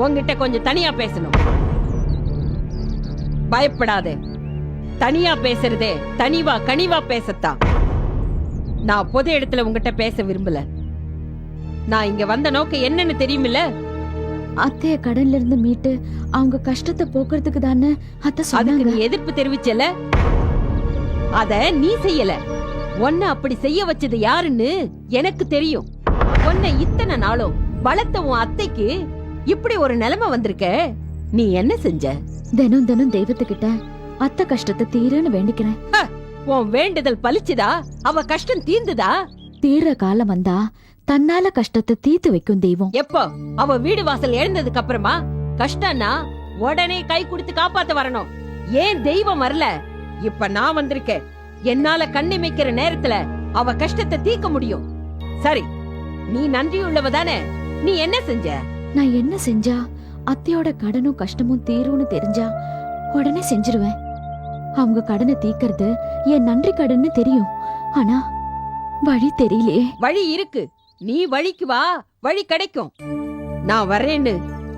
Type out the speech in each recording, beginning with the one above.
உன்கிட்ட கொஞ்சம் தனியா பேசணும். பயப்படாதே, தனியா பேசுறதே தனிவா கனிவா பேசத்தான். நான் பொது இடத்துல உங்ககிட்ட பேச விரும்பல. நான் இங்க வந்த நோக்கம் என்னன்னு தெரியுமில்ல? அத்தைய கடன்ல இருந்து மீட்டு அவங்க கஷ்டத்தை போக்குறதுக்கு தானே அத்தை அதுக்கு சொன்னாங்க. நீ எதிர்ப்பு தெரிவிச்சல, அத நீ செய்யல. உன்னை அப்படி செய்ய வச்சது யாருன்னு எனக்கு தெரியும். உன்னை இத்தனை நாளும் வளர்த்த உன் அத்தைக்கு இப்படி ஒரு நிலைமை வந்திருக்க. நீ என்ன செஞ்ச? தினம் தினம் தெய்வத்துக்கிட்ட அத்தை கஷ்டத்தை தீருன்னு வேண்டிக்கிறேன். உன் வேண்டுதல் பலிச்சுதா? அவ கஷ்டம் தீர்ந்துதா? தீர்ற காலம் வந்தா தன்னால கஷ்டத்தை தீர்த்து வைக்கும் தெய்வம். எப்போ? அவ வீடு வாசல் எழுந்ததுக்கு அப்புறமா? கஷ்டம்னா உடனே கை கொடுத்து காப்பாத்த வரணும். ஏன் தெய்வம் வரல? இப்ப நான் வந்திருக்கேன். என்னால கண்ணிமைக்கிற நேரத்துல அவ கஷ்டத்தை தீர்க்க முடியும். சரி, நீ நன்றியுள்ளவ தானே? நீ என்ன செஞ்ச? நான் என்ன செஞ்சா அத்தையோட கடனும் கஷ்டமும் தீரும்னு தெரிஞ்சா உடனே செஞ்சிருவேன். அவங்க கடனை தீக்கிறது என் நன்றி கடன்னு தெரியும். ஆனா வழி தெரியலையே. வழி இருக்கு, நீ வழிக்கு வா, வழி கிடைக்கும். நான் வரேன்னு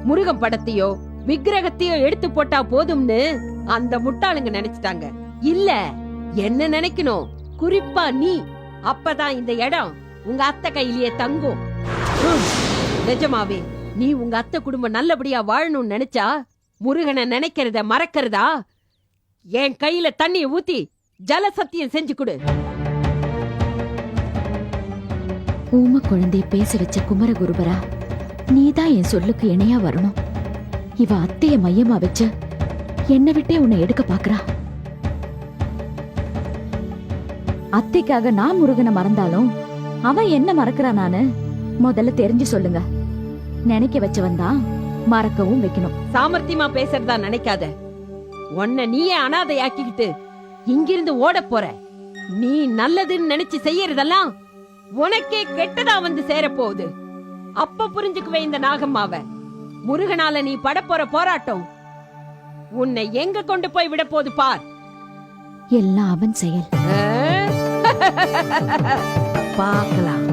முருகன் படத்தையோ விக்கிரகத்தையோ எடுத்து போட்டா போதும்னு அந்த முட்டாளுங்க நினைச்சிட்டாங்க. இல்ல, என்ன நினைக்கணும்? குறிப்பா நீ. அப்பதான் இந்த இடம் உங்க அத்தை கையிலேயே தங்கும். நிஜமாவே நீ உங்க அத்தை குடும்பம் நல்லபடியா வாழணும்னு நினைச்சா முருகனை நினைக்கிறத மறக்கிறதா? என் கையில தண்ணிய ஊத்தி ஜல சத்தியம் செஞ்சு கொடு. ஊம குழந்தைய பேச வச்ச குமரகுருபரா, நீதான் என் சொல்லுக்கு இணையா வரணும். இவ அத்தைய மையமா வச்சு என்னை விட்டே உன்னை எடுக்க பாக்குறா. அத்தைக்காக நான் முருகனை மறந்தாலும் அவன் என்ன மறக்கிறா நானு? முதல்ல தெரிஞ்சு சொல்லுங்க. நினைக்க வச்சவன் தான் மறக்கவும் வைக்கணும். சாமர்த்தியமா பேசுறதா நினைக்காத. உன்னை நீயே அனாதையாக்கிக்கிட்டு இங்கிருந்து ஓட போற. நீ நல்லதுன்னு நினைச்சு செய்யறதெல்லாம் உனக்கே கெட்டதா வந்து சேர போகுது. அப்ப புரிஞ்சுக்குவே இந்த நாகம்மாவ. முருகனால நீ பட போற போராட்டம் உன்னை எங்க கொண்டு போய் விட போது பார். எல்லாம் அவன் செயல். பார்க்கலாம்.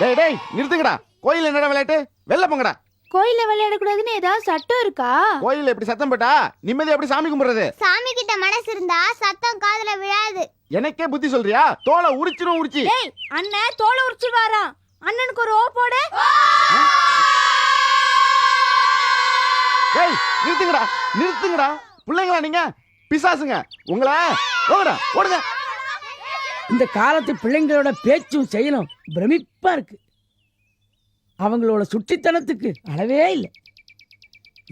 டேய் டேய் நிறுத்துங்கடா. கோயில்ல என்னடா விளையாட்டு? வெளில போங்கடா. கோயில்ல விளையாடக்கூடாதுன்னு ஏதாவது சட்டம் இருக்கா? கோயில்ல எப்படி சத்தம் போட்டா நிம்மதி எப்படி சாமி கும்பிடுறது? சாமி கிட்ட மனசு இருந்தா சத்தம் காதுல விழாது. எனக்கே புத்தி சொல்றியா? தோலை உரிச்சிரும் உரிச்சி. டேய், அண்ணன் தோலை உரிச்சுவாராம். அண்ணனுக்கு ஒரு ஓ போடு. டேய் நிறுத்துங்கடா, நிறுத்துங்கடா. பிள்ளைங்களா நீங்க? பிசாசுங்க உங்கள. ஓடுடா, ஓடுங்க. இந்த காலத்து பிள்ளைங்களோட பேச்சும் செயலும் பிரமிப்பா இருக்கு. அவங்களோட சுட்டித்தனத்துக்கு அளவே இல்லை.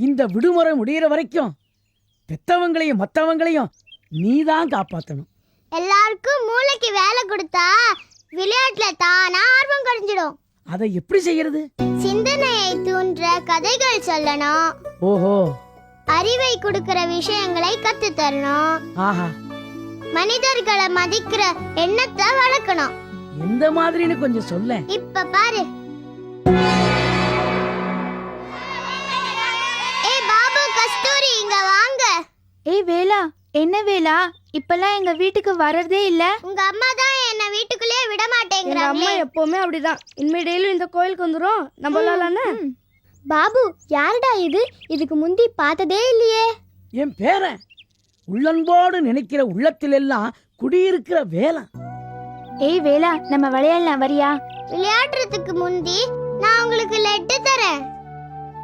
இந்த விடுமுறை முடிகிற வரைக்கும் பெத்தவங்களையும் மத்தவங்களையும் நீதான் காப்பாத்தணும். எல்லாருக்கும் மூளைக்கு வேலை கொடுத்தா விளையாட்டுல தானா ஆர்வம் குறைஞ்சிடும். அதை எப்படி செய்யறது? சிந்தனையை தூண்டுற கதைகள் சொல்லணும். ஓஹோ. அறிவை கொடுக்கிற விஷயங்களை கத்து தரணும். ஆஹா. மனிதர்களை மதிக்கிற எண்ணத்தை வளர்க்கணும். எந்த மாதிரின்னு கொஞ்சம் சொல்ல. இப்ப பாரு. ஏய் பாபு, கஸ்தூரி, இங்க வாங்க. ஏய் வேலா, என்ன வேலா இப்பெல்லாம் எங்க வீட்டுக்கு வர்றதே இல்ல? உங்க அம்மா தான் என்ன வீட்டுக்குள்ளே விட மாட்டேங்கறாங்க. அம்மா எப்பவுமே அப்படிதான். இனிமே டெய்லி இந்த கோயிலுக்கு வந்துரும். நம்மளாலனா? பாபு, யாருடா இது? இதுக்கு முந்தி பார்த்ததே இல்லையே. என் பேரன். உள்ளன்போடு நினைக்கிற உள்ளத்திலெல்லாம் குடியிருக்கிற வேலா. ஏய் வேலா, நம்ம விளையாடலாம், வரியா? விளையாடுறதுக்கு முந்தி நான் உங்களுக்கு லட்டு தரேன்.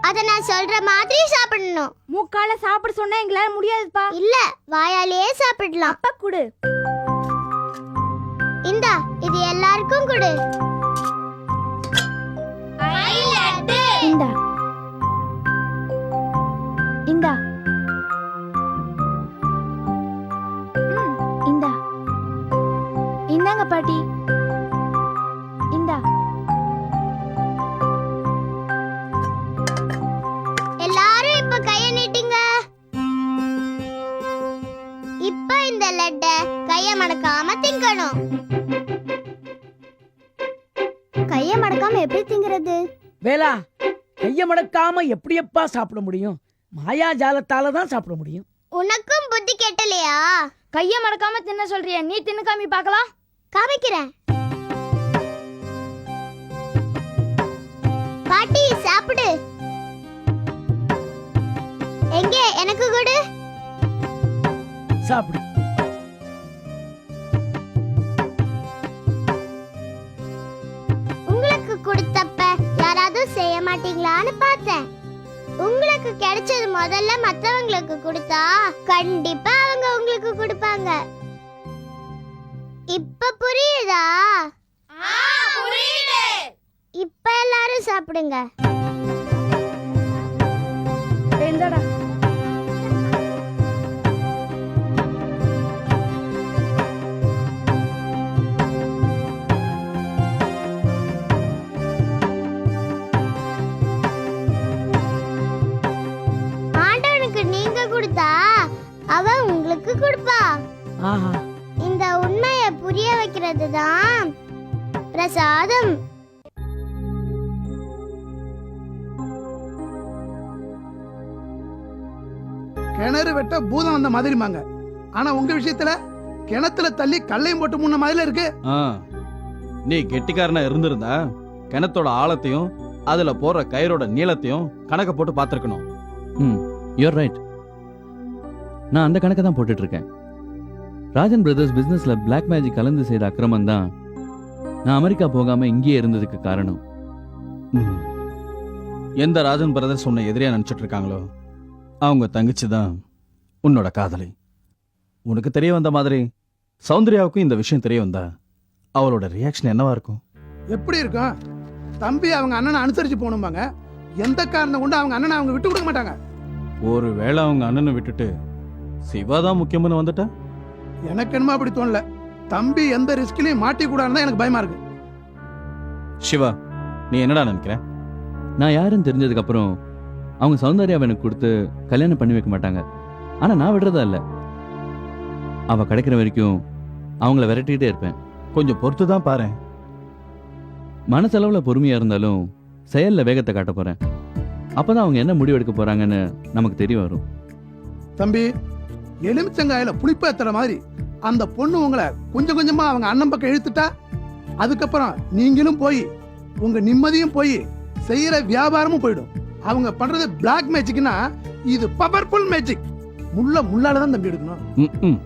அத நான் சொல்ற மாதிரி சாப்பிடணும். மூக்கால சாப்பிட சொன்னா எங்களால முடியாதுப்பா. இல்ல, வாயாலேயே சாப்பிடலாம். அப்பா குடு. இந்தா, இது எல்லாருக்கும் கொடு. இந்தா இந்தா இந்தா. இந்தாங்க பாட்டி. இந்தா. எல்லாரும் இப்ப கைய நீட்டுங்க. இப்ப இந்த லட்ட கைய மடக்காம கைய மடக்காம எப்படி திங்கிறது? வேலா, கைய மடக்காம எப்படியப்பா சாப்பிட முடியும்? மாயாஜாலத்தால தான் சாப்பிட முடியும். உனக்கும் புத்தி கெட்டலையா? கைய மடக்காம தின்ன சொல்றிய, நீ தின்னு காமி பார்க்கலாம். காமிக்கிறேன். பாட்டி சாப்பிடு. எங்கே எனக்கு கொடு. சாப்பிடு. உங்களுக்கு கொடுத்தப்ப யாராவது செய்ய மாட்டீங்களான்னு பார்த்தேன். உங்களுக்கு கிடைச்சது முதல்ல மத்தவங்களுக்கு கொடுத்தா கண்டிப்பா அவங்க உங்களுக்கு கொடுப்பாங்க. இப்ப புரியுதா? புரியுது. இப்ப எல்லாரும் சாப்பிடுங்க. இந்தடா. ஆண்டவனுக்கு நீங்க கொடுத்தா அவ உங்களுக்கு கொடுப்பா. ஆஹா, இந்த உண்மையை புரிய வைக்கிறது தான் பிரசாதம். கிணறு வெட்ட பூதம் வந்த மாதிரிமாங்க. ஆனா உங்க விஷயத்துல கிணத்துல தள்ளி கல்லையும் போட்டு முன்ன மாதிரி இருக்கு. நீ கெட்டிக்காரனா இருந்திருந்தா கிணத்தோட ஆழத்தையும் அதுல போற கயிறோட நீளத்தையும் கணக்க போட்டு பார்த்திருக்கணும். Your right. நான் அந்த கணக்கை தான் போட்டுட்டு இருக்கேன். ராஜன் பிரதர்ஸ் பிசினஸ்ல பிளாக் மேஜிக் கலந்து செய்த அக்கிரமம் தான் நான் அமெரிக்கா போகாம இங்கேயே இருந்ததுக்கு காரணம். எந்த ராஜன் பிரதர்ஸ் உன்னை எதிரியா நினைச்சிட்டு இருக்காங்களோ அவங்க தங்கச்சி தான் உன்னோட காதலி. உனக்கு தெரிய வந்த மாதிரி சௌந்தர்யாவுக்கும் இந்த விஷயம் தெரிய வந்தா அவளோட ரியாக்ஷன் என்னவா இருக்கும்? எப்படி இருக்கும்? தம்பி அவங்க அண்ணனை அனுசரிச்சு போகணும்பாங்க. எந்த காரணம் கொண்டு அவங்க அண்ணனை அவங்க விட்டு கொடுக்க மாட்டாங்க. ஒருவேளை அவங்க அண்ணனை விட்டுட்டு சிவா தான் முக்கியம்னு வந்துட்டா? எனக்கு என்னமோ அப்படி தோணல. தம்பி எந்த ரிஸ்க்லயும் மாட்டி கூடாதுன்னு தான் எனக்கு பயமா இருக்கு. சிவா, நீ என்னடா நினைக்கிற? நான் யாருன்னு தெரிஞ்சதுக்கு அப்புறம் அவங்க சௌந்தர்யாவை எனக்கு கொடுத்து கல்யாணம் பண்ணி வைக்க மாட்டாங்க. ஆனா நான் விடுறதா இல்ல. அவ கிடைக்கிற வரைக்கும் அவங்கள விரட்டிக்கிட்டே இருப்பேன். கொஞ்சம் பொறுத்து தான் பாரு. மனசளவுல பொறுமையா இருந்தாலும் செயல்ல வேகத்தை காட்ட போறேன். அப்பதான் அவங்க என்ன முடிவு எடுக்க போறாங்கன்னு நமக்கு தெரிய வரும். தம்பி, எலுமிச்சங்காயில புளிப்பு ஏத்துற மாதிரி அந்த பொண்ணு உங்களை கொஞ்சம் கொஞ்சமா அவங்க அண்ணன் பக்கம் இழுத்துட்டா அதுக்கப்புறம் நீங்களும் போய் உங்க நிம்மதியும் போய் செய்யற வியாபாரமும் போயிடும். அவங்க பண்றது பிளாக் மேஜிக்னா இது பவர்ஃபுல் மேஜிக். முள்ளால தான் தம்பி எடுக்கணும்.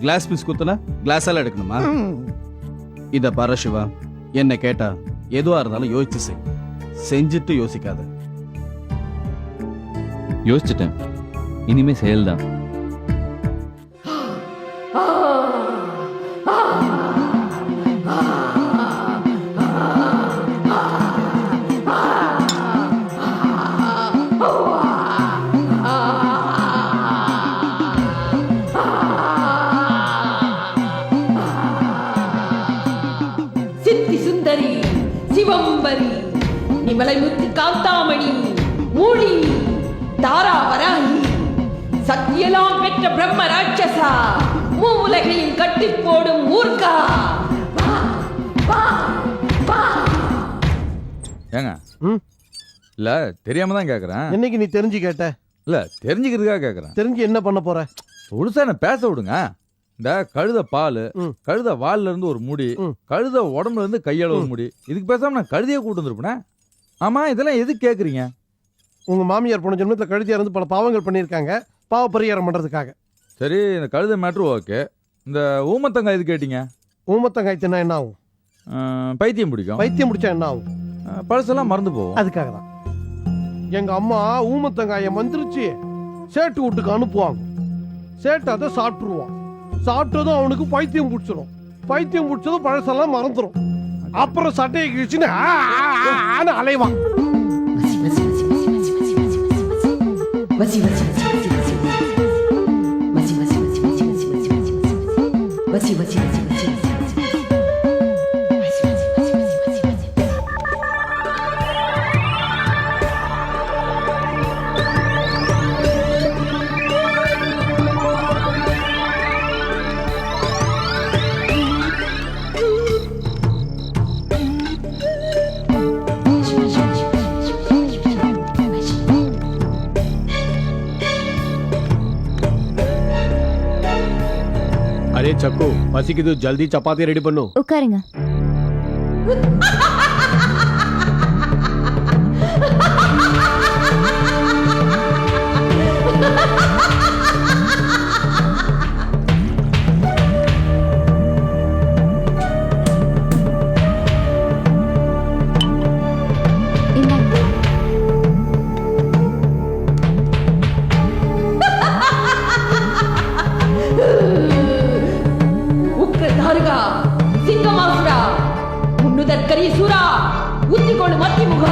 கிளாஸ் பீஸ் குத்துனா கிளாஸால எடுக்கணுமா? இத பாரு சிவா, என்ன கேட்டா எதுவா இருந்தாலும் யோசிச்சு செய். செஞ்சுட்டு யோசிக்காத. யோசிச்சுட்டேன். இனிமே செயல்தான். சித்தி சுந்தரி, சிவம்பரி, நிமலை முத்து காந்தாமணி, மூலி, தாராவராகி, சக்தியெல்லாம் பெற்ற பிரம்ம ராட்சசா, மூலகையும் கட்டி போடும் மூர்க்கா. வா, வா, வா. ஏங்க ம்? இல்ல தெரியாம தான் கேக்குறேன். என்னைக்கு நீ தெரிஞ்சு கேட்ட? இல்ல தெரிஞ்சுக்கிறதுக்காக கேக்குறேன். தெரிஞ்சு என்ன பண்ண போற? முழுசா என்ன பேச விடுங்க. இந்த கழுத பால், ம். கழுத வால்ல இருந்து ஒரு முடி, ம். கழுத உடம்புல இருந்து கையால ஒரு முடி, இதுக்கு பேசாம நான் கழுதையே கூட்டு வந்திருப்பேன். ஆமா, இதெல்லாம் எதுக்கு கேக்குறீங்க? உங்க மாமியார் போன ஜென்மத்துல கழுதியா இருந்து பல பாவங்கள் பண்ணிருக்காங்க. பாவ பரிகாரம் பண்றதுக்காக. சரி, இந்த கழுத மேட்ரு ஓகே. இந்த ஊமத்தங்காய் எது கேட்டீங்க? ஊமத்தங்காய் தின்னா என்ன ஆகும்? பைத்தியம் பிடிக்கும். பைத்தியம் முடிச்சா என்ன ஆகும்? பழசெல்லாம் மறந்து போகும். அதுக்காக தான் எங்க அம்மா ஊமத்தங்காய மந்திரிச்சு சேட்டு வீட்டுக்கு அனுப்புவாங்க. சேட்டு அதை சாப்பிட்டுருவான். சாப்பிட்டதும் அவனுக்கு பைத்தியம் பிடிச்சிடும். பைத்தியம் பிடிச்சதும் பழசெல்லாம் மறந்துடும். அப்புறம் சட்டையை கிழிச்சுன்னு அலைவான். சக்கு பசிக்குது, ஜல்தி சப்பாத்தி ரெடி பண்ணு. உட்காருங்க. ಉಗ್ರಧಾರುಗ ಸಿಂಗಮಾಸುರ ಮುನ್ನುದರ್ಕರಿ ಸುರ ಉದ್ದಿಗೋಳು ಮತ್ತಿಮುಖ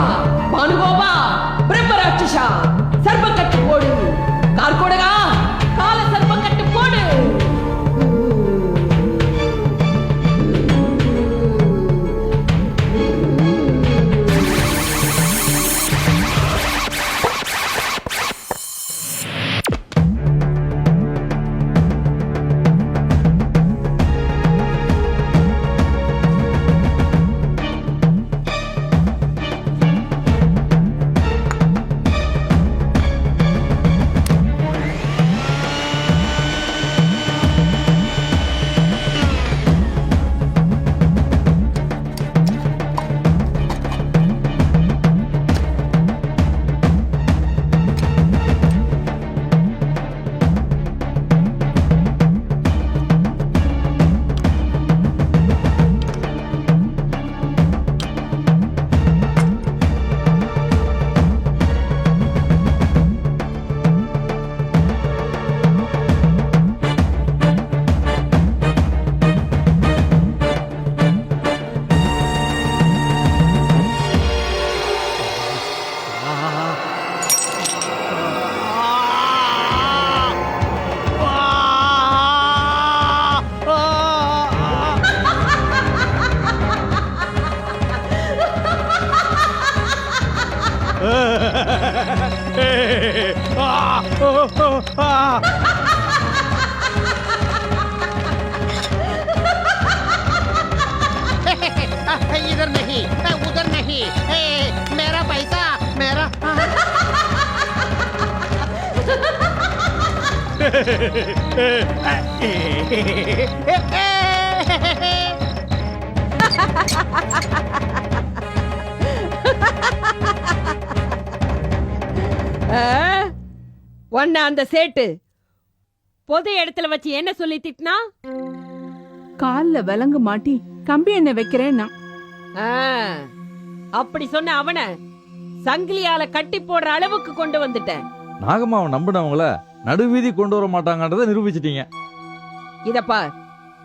ಭಾನುಗೋಪ ಬ್ರಹ್ಮರಾಕ್ಷಸ ಸರ್ಪಕಟ್ಟು போடு ಕಾರ್ಕೊಡಗ ಕಾಲ ಸರ್ಪಕಟ್ಟು போடு. इधर नहीं, उधर नहीं, मेरा पैसा मेरा. ஒன்ன அந்த சேட்டு பொது இடத்துல வச்சு என்ன சொல்லி திட்டினா? கால்ல விலங்கு மாட்டி கம்பி என்ன வைக்கிறேன்னா அப்படி சொன்ன அவனை சங்கிலியால கட்டி போடுற அளவுக்கு கொண்டு வந்துட்டேன். நாகம்மாவை நம்பினவங்கள நடுவீதி கொண்டு வர மாட்டாங்கன்றதை நிரூபிச்சிட்டீங்க. இதப்பா,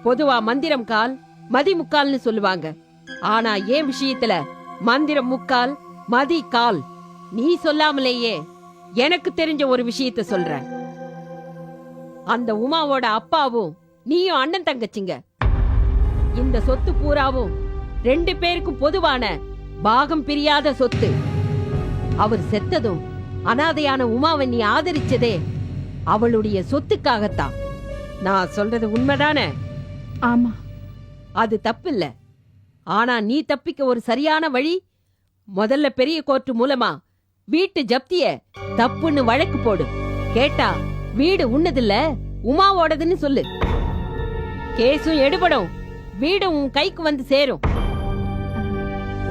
பொதுவா மந்திரம் கால் மதி முக்கால்னு சொல்லுவாங்க. ஆனா ஏன் விஷயத்துல மந்திரம் முக்கால் மதி கால். நீ சொல்லாமலேயே எனக்கு தெரிஞ்ச ஒரு விஷயத்த சொல்ற. அந்த உமாவோட அப்பாவும் நீயும் அண்ணன் தங்கச்சிங்க. இந்த சொத்து பூராவும் 2 பேருக்கும் பொதுவான பாகம் பிரியாத சொத்து. அவர் செத்ததும் அனாதையான உமாவை நீ ஆதரிச்சதே அவளுடைய சொத்துக்காகத்தான். நான் சொல்றது உண்மைதானே? ஆமா. அது தப்பில்ல. ஆனா நீ தப்பிக்க ஒரு சரியான வழி. முதல்ல பெரிய கோர்ட்டு மூலமா வீட்டு ஜப்திய தப்புன்னு வழக்கு போடு. கேட்டா வீடு உன்னதில்ல உமாவோடதுன்னு சொல்லு. கேஸும் எடுபடும், வீடு உன் கைக்கு வந்து சேரும்.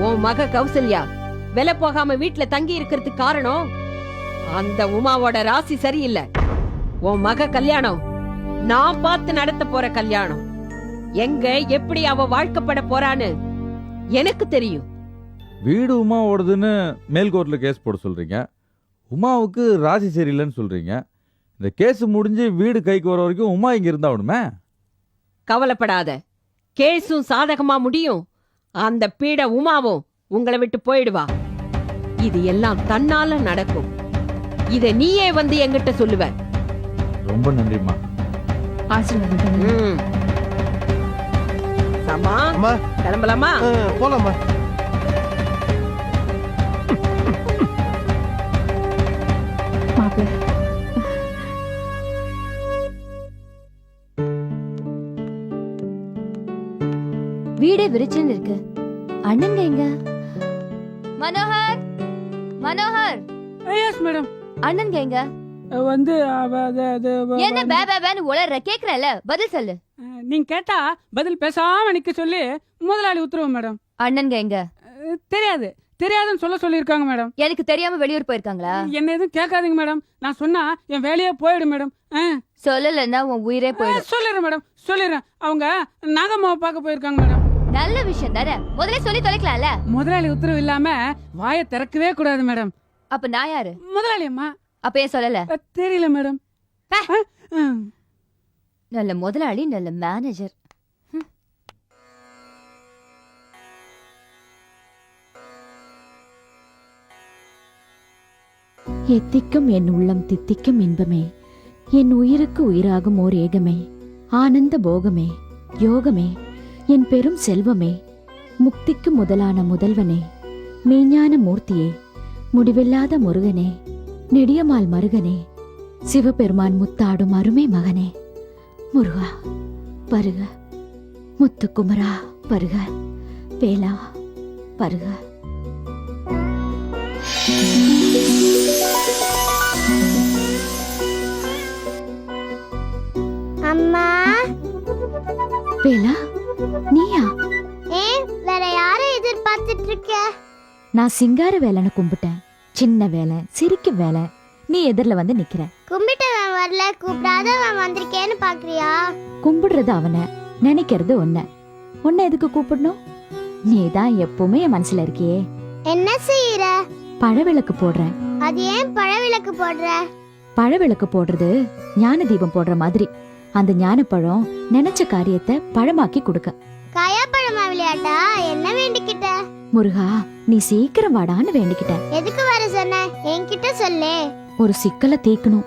உன் மக கௌசல்யா வெல போகாம வீட்டுல தங்கி இருக்கிறதுக்கு காரணம் அந்த உமாவோட ராசி சரியில்லை. உன் மக கல்யாணம் நான் பார்த்து நடத்த போற கல்யாணம். எங்க எப்படி அவ வாழ்க்கப்பட போறான்னு எனக்கு தெரியும். வீடு உமாவோடதுன்னு மேல்கோர்ட்ல கேஸ் போட சொல்றீங்க. உமாவுக்கு ராசி சரியில்லைன்னு சொல்றீங்க. இந்த கேஸ் முடிஞ்சு வீடு கைக்கு வர வரைக்கும் உமா இங்க இருந்தாவணுமே. கவலைப்படாத, கேஸும் சாதகமா முடியும். அந்த பீட உமாவும் உங்களை விட்டு போயிடுவா. இது எல்லாம் தன்னால நடக்கும். இத நீயே வந்து என்கிட்ட சொல்லுவ. ரொம்ப நன்றிம்மா. ஆசீர்வாதம் பண்ணுங்க. சமா அம்மா கிளம்பலாமா? போலாமா? மாப்பிள்ள வீடே விரிச்சுன்னு இருக்கு. அண்ணங்க எங்க? மனோகர், மனோகர். Yes madam. அண்ணங்க எங்க? வந்து என்ன பே பே பேன்னு உளற? கேக்குறல, பதில் சொல்லு. நீங்க கேட்டா பதில் பேசாம நிக்க சொல்லி முதலாளி உத்தரவு மேடம். அண்ணன்க எங்க? தெரியாது தெரியாதுன்னு சொல்லியிருக்காங்க மேடம். எனக்கு தெரியாம வெளியூர் போயிருக்காங்களா? என்ன எதுவும் கேட்காதீங்க மேடம். நான் சொன்னா என் வேலையே போயிடும் மேடம். சொல்லலன்னா உன் உயிரே போயிடும். சொல்லிடுறேன் மேடம் சொல்லிடுறேன். அவங்க நாகம்மாவை பார்க்க போயிருக்காங்க மேடம். நல்ல விஷயம் தானே, முதல்ல சொல்லி தொலைக்கலாம்ல. முதலாளி உத்தரவு இல்லாம வாயை திறக்கவே கூடாது மேடம். அப்ப நான் யாரு? முதலாளி அம்மா. அப்ப ஏன் சொல்லல? தெரியல மேடம். நல்ல முதலாளி, நல்ல மேனேஜர். எத்திக்கும் என் உள்ளம் தித்திக்கும் இன்பமே, என் உயிருக்கு உயிராகும் ஓர் ஏகமே, ஆனந்த போகமே, யோகமே, என் பெரும் செல்வமே, முக்திக்கு முதலான முதல்வனே, மெய்ஞான மூர்த்தியே, முடிவில்லாத முருகனே, நெடியமால் மருகனே, சிவபெருமான் முத்தாடும் அருமை மகனே, முருகா பருக, முத்துக்குமரா பருக, வேலா பருக. அம்மா. வேலா, நீயா? வேற யாரை எதிர்பார்த்துட்டு இருக்க? நான் சிங்கார வேலைன்னு கும்பிட்டேன். சின்ன வேலை, சிரிக்க வேலை. நீ எதிரில வந்து நிக்கிற. கும்பிட்டவன் வரல, கூப்பிடாதவன் வந்திருக்கேன்னு பாக்குறியா? கும்பிடுறது அவனை, நினைக்கிறது உன்னை எதுக்கு கூப்பிடணும்? நீ தான் எப்பவுமே என் மனசுல இருக்கியே. என்ன செய்யற? பழவிளக்கு போடுறேன். அது ஏன் பழவிளக்கு போடுற? பழவிளக்கு போடுறது ஞான தீபம் போடுற மாதிரி. அந்த ஞானப்பழம் நினைச்ச காரியத்தை பழமாக்கி கொடுக்க. காயாப்பழமா விளையாட்டா? என்ன வேண்டிக்கிட்ட? முருகா, நீ சீக்கிரம் வாடான்னு வேண்டிக்கிட்ட. எதுக்கு வர சொன்ன? என்கிட்ட சொல்லு. ஒரு சிக்கலை தீக்கணும்.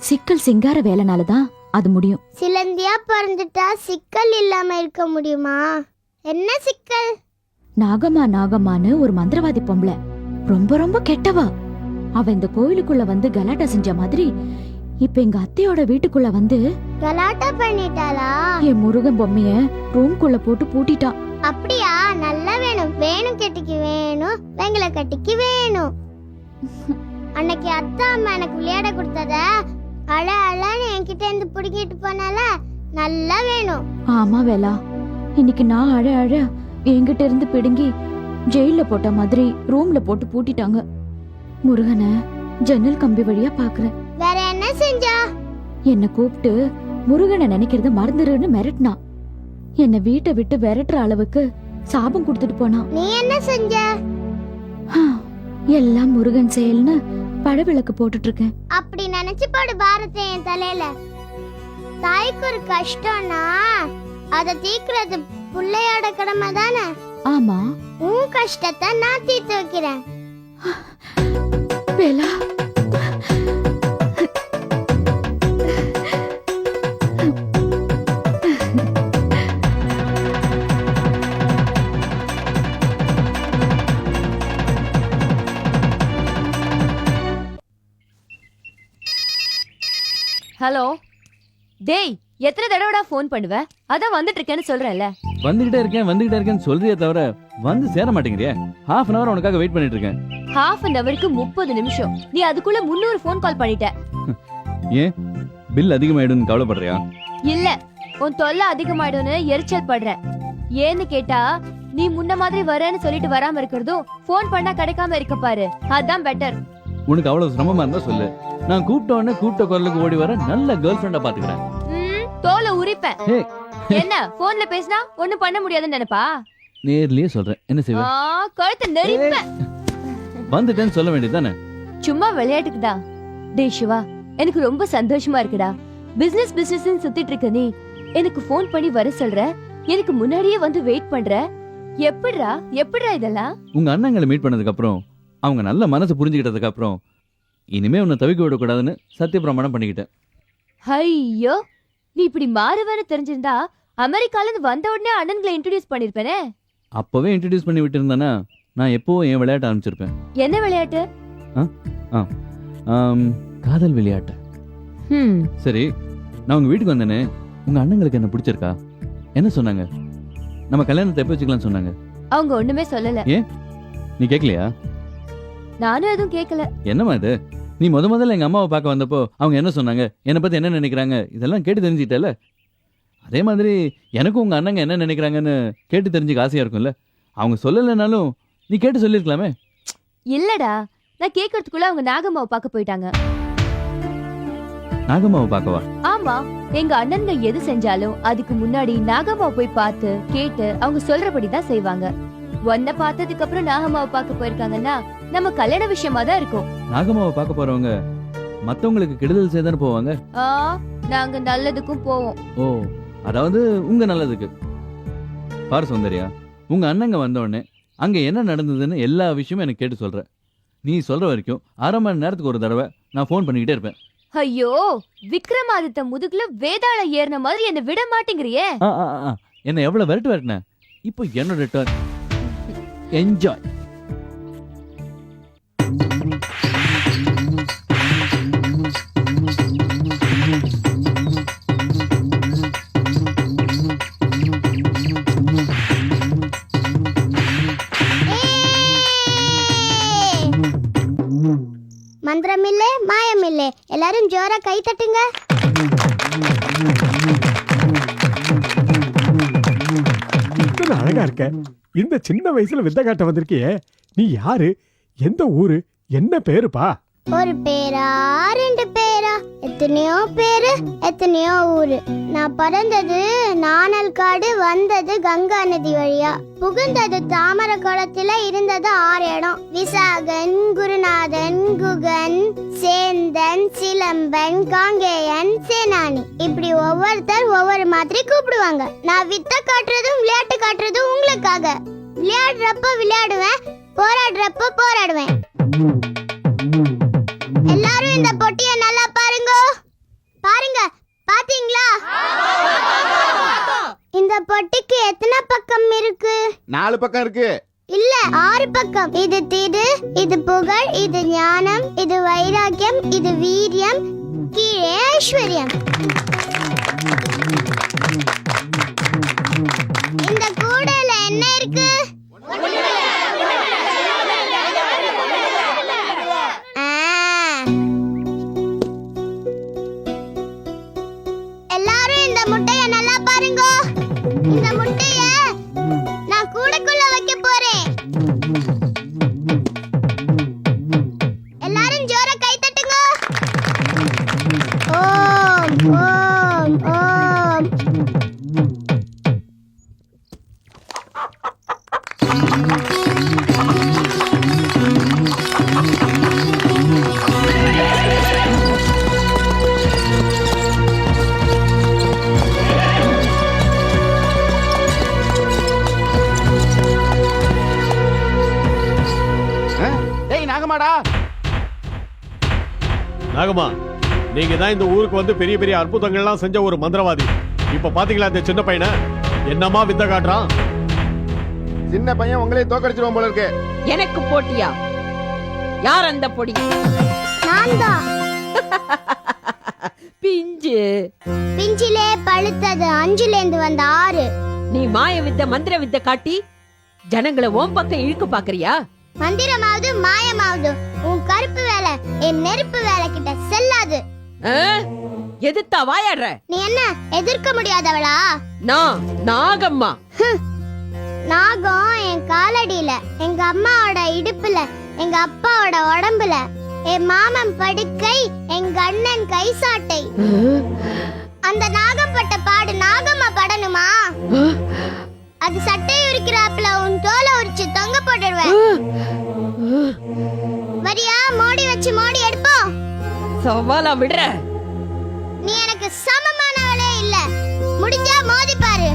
சிக்கல் சிங்கார வேலைனாலதான் அது முடியும். சிலந்தியா பிறந்துட்டா சிக்கல் இல்லாம இருக்க முடியுமா? என்ன சிக்கல்? நாகம்மா நாகம்மான்னு ஒரு மந்திரவாதி பொம்பளை, ரொம்ப ரொம்ப கெட்டவா. அவ இந்த கோயிலுக்குள்ள வந்து கலாட்டா செஞ்ச மாதிரி இப்ப எங்க அத்தையோட வீட்டுக்குள்ள வந்து கலாட்டா பண்ணிட்டாளா? என் முருகன் பொம்மைய ரூம்குள்ள போட்டு பூட்டிட்டா. அப்படியா? நல்லா வேணும். வேணும் கட்டிக்கு வேணும், வெங்கல கட்டிக்கு வேணும். அன்னைக்கு அத்தா அம்மா எனக்கு விளையாட கொடுத்தத அழ அழன்னு என்கிட்ட இருந்து புடிங்கிட்டு போனால நல்லா வேணும். ஆமா வேலா, இன்னைக்கு நான் அழ அழ என்கிட்ட இருந்து பிடுங்கி ஜெயில போட்ட மாதிரி ரூம்ல போட்டு பூட்டிட்டாங்க. முருகனை ஜன்னல் கம்பி வழியா பாக்குறேன். வேற என்ன செஞ்சா? என்ன கூப்பிட்டு முருகனை நினைக்கிறத மறந்துருன்னு மிரட்டினா. என்ன வீட்டை விட்டு விரட்டுற அளவுக்கு சாபம் கொடுத்துட்டு போனா. நீ என்ன செஞ்ச? எல்லாம் முருகன் செயல்னு பழவிளக்கு போட்டுட்டு இருக்கேன். அப்படி நினைச்சு போடு பாரத்தை என் தலையில. தாய்க்கு ஒரு கஷ்டம்னா அதை தீக்குறது பிள்ளையோட கடமை தானே? ஆமா, உன் கஷ்டத்தை நான் தீர்த்து வைக்கிறேன். வேலா, ஹலோ. டேய், எத்தனை தடவைடா ஃபோன் பண்ணுவ? அதான் வந்துட்டு இருக்கேன்னு சொல்றேன்ல. வந்துகிட்டே இருக்கேன்னு சொல்றியே தவிர வந்து சேர மாட்டேங்கிறியா? half an hour உனக்காக வெயிட் பண்ணிட்டு இருக்கேன். half an hourக்கு 30 நிமிஷம். நீ அதுக்குள்ள 300 ஃபோன் கால் பண்ணிட்ட. ஏன் பில் அதிகமாயிடும்னு கவலைப்படுறியா? இல்ல, உன் தொல்லை அதிகமாயிடும்னு எரிச்சல் படுறேன். ஏன்னு கேட்டா, நீ முன்ன மாதிரி வரேன்னு சொல்லிட்டு வராம இருக்கிறதும் ஃபோன் பண்ணா கிடைக்காம இருக்க பாரு, அதான் பெட்டர். உனக்கு அவ்வளவு சிரமமா இருந்தா சொல்லு. நான் கூப்பிட்ட குரலுக்கு ஓடி வர நல்ல கேர்ள் ஃப்ரெண்டா பாத்துக்கிறேன். தோலை உரிப்பேன். என்ன போன்ல பேசினா ஒண்ணும் பண்ண முடியாதுன்னு நினைப்பா? நேர்லயே சொல்றேன், என்ன செய்வ? கழுத்து நெரிப்பேன். வந்துட்டேன்னு சொல்ல வேண்டியதானே? சும்மா விளையாட்டுக்குதான். டேய் சிவா, எனக்கு ரொம்ப சந்தோஷமா இருக்குடா. பிசினஸ் சுத்திட்டு இருக்க நீ எனக்கு போன் பண்ணி வர சொல்ற, எனக்கு முன்னாடியே வந்து வெயிட் பண்ற. எப்படிடா இதெல்லாம்? உங்க அண்ணங்களை மீட் பண்ணதுக்கு அப்புறம், அவங்க நல்ல மனசு புரிஞ்சுக்கிட்டதுக்கு அப்புறம், இனிமே உன்னை தவிக்க விடக்கூடாதுன்னு சத்திய பிரமாணம் பண்ணிக்கிட்டேன். ஐயோ, நீ இப்படி மாறுவேன்னு தெரிஞ்சிருந்தா அமெரிக்கால இருந்து வந்த உடனே அண்ணன்களை இன்ட்ரோடியூஸ் பண்ணிருப்பேனே. அப்பவே இன்ட்ரோடியூஸ் பண்ணி விட்டுருந்தானா நான் எப்பவும் என் விளையாட்ட ஆரம்பிச்சிருப்பேன். என்ன விளையாட்டு? காதல் விளையாட்டு. சரி, நான் உங்க வீட்டுக்கு வந்தேனே, உங்க அண்ணங்களுக்கு என்ன பிடிச்சிருக்கா? என்ன சொன்னாங்க? நம்ம கல்யாணத்தை எப்ப வச்சுக்கலாம் சொன்னாங்க? அவங்க ஒண்ணுமே சொல்லல. ஏன், நீ கேட்கலையா? நானும் எதுவும் கேட்கல. என்னம்மா இது? நீ முதல்ல எங்க அம்மாவை பார்க்க வந்தப்போ அவங்க என்ன சொன்னாங்க, என்னை பத்தி என்ன நினைக்கிறாங்க, இதெல்லாம் கேட்டு தெரிஞ்சுக்கிட்டல. அதே மாதிரி எனக்கும் உங்க அண்ணங்க என்ன நினைக்கிறாங்கன்னு கேட்டு தெரிஞ்சுக்க ஆசையா இருக்கும்ல. அவங்க சொல்லலைனாலும் நீ கேட்டு சொல்லிருக்கலாமே. இல்லடா, நான் கேக்குறதுக்குள்ள அவங்க நாகம்மாவை பார்க்க போயிட்டாங்க. நாகம்மாவை பார்க்கவா? ஆமா, எங்க அண்ணன்ங்க எது செஞ்சாலும் அதுக்கு முன்னாடி நாகம்மாவை போய் பார்த்து கேட்டு அவங்க சொல்றபடிதான் செய்வாங்க. உன்னை பார்த்ததுக்கு அப்புறம் நாகம்மாவை பார்க்க போயிருக்காங்கன்னா நம்ம கல்யாண விஷயமா தான் இருக்கும். நாகம்மாவை பார்க்க போறவங்க மத்தவங்களுக்கு கெடுதல் செய்தானே போவாங்க. நாங்க நல்லதுக்கும் போவோம். ஓ, அதாவது உங்க நல்லதுக்கு. பாரு சௌந்தர்யா, உங்க அண்ணங்க வந்த உடனே அங்க என்ன நடந்ததுன்னு எல்லா விஷயமும் எனக்கு கேட்டு சொல்ற. நீ சொல்ற வரைக்கும் 1/2 மணி நேரத்துக்கு ஒரு தடவை நான் ஃபோன் பண்ணிக்கிட்டே இருப்பேன். ஐயோ, விக்ரமாதித்த முதுகுல வேதாள ஏறின மாதிரி என்ன விட மாட்டேங்கிறியே. என்ன எவ்வளவு விரட்டுன. இப்போ என்னோட டர்ன். என்ஜாய். மந்திரமில்லே மாயமில்லே, எல்லாரும் ஜோரா கை தட்டுங்க. அழகா இருக்க. இந்த சின்ன வயசுல வித்த காட்ட வந்திருக்கியே, நீ யாரு, எந்த ஊரு, என்ன பேருப்பா? ஒரு பேரா 2 பேரா, எத்தனையோ பேரு எத்தனையோ ஊரு. நான் பிறந்தது நாணல் காடு, வந்தது கங்கா நதி வழியா, புகுந்தது தாமர குளத்துல, இருந்தது 6 இடம். விசாகன், குருநாதன், குகன், சேந்தன், சிலம்பன், காங்கேயன், சேனானி, இப்படி ஒவ்வொருத்தர் ஒவ்வொரு மாதிரி கூப்பிடுவாங்க. நான் வித்த காட்டுறதும் விளையாட்டு காட்டுறதும் உங்களுக்காக. விளையாடுறப்ப விளையாடுவேன், போராடுறப்ப போராடுவேன். எல்லாரும் இந்த பொட்டிய நல்லா பாருங்க. பாருங்க, பாத்தீங்களா? இந்த பொட்டிக்கு எத்தனை பக்கம் இருக்கு? 4 பக்கம் இருக்கு. இல்ல, 6 பக்கம். இது திடு, இது புகழ், இது ஞானம், இது வைராக்கியம், இது வீரியம், கீழே ஐஸ்வர்யம். இந்த கூடையில என்ன இருக்கு? எல்லாரும் இந்த முட்டைய நல்லா பாருங்க. இந்த முட்டைய நான் கூடைக்குள்ள வைக்க போறேன். எல்லாரும் ஜோரா கை தட்டுங்க. ஓம் ஓம் ஓம். டேய் நாகமாடா. நாகம்மா, நீங்க தான் இந்த ஊருக்கு வந்து பெரிய பெரிய அற்புதங்கள்லாம் செஞ்ச ஒரு மந்திரவாதி. இப்ப பாத்தீங்களா இந்த சின்ன பையனை என்னமா வித்த காட்டுறான்? சின்ன பையன் உங்களே தோக்கடிச்சிருவான் போல இருக்கு. எனக்கு போட்டியா? யார் அந்த பொடி? நான் தான். பிஞ்சு. பிஞ்சிலே பழுத்தது 5லேந்து வந்த 6. நீ மாய வித்த மந்திர வித்த காட்டி ஜனங்களை ஓம் பக்கம் இழுக்க பாக்குறியா? மந்திரமாவது மாயமாவது உன் கருப்பு வேலை என் நெருப்பு வேலை கிட்ட செல்லாது. எதிர்த்தா வாயாடுற? நீ என்ன எதிர்க்க முடியாதவளா? நான் நாகம்மா. நாகம் என் காலடியில, எங்க அம்மாவோட இடுப்புல, எங்க அப்பாவோட உடம்புல, என் மாமன் படுக்கை, எங்க அண்ணன் கை சாட்டை. அந்த நாகம் பட்ட பாடு நாகம்மா படணுமா? அது சட்டை உரிக்கிறாப்புல உன் தோலை உரிச்சு தொங்க போட்டுடுவேன். வரியா? மோடி வச்சு மோடி எடுப்போம். சவாலா விடுற? நீ எனக்கு சமமானவளே இல்ல. முடிஞ்சா மோதி பாரு.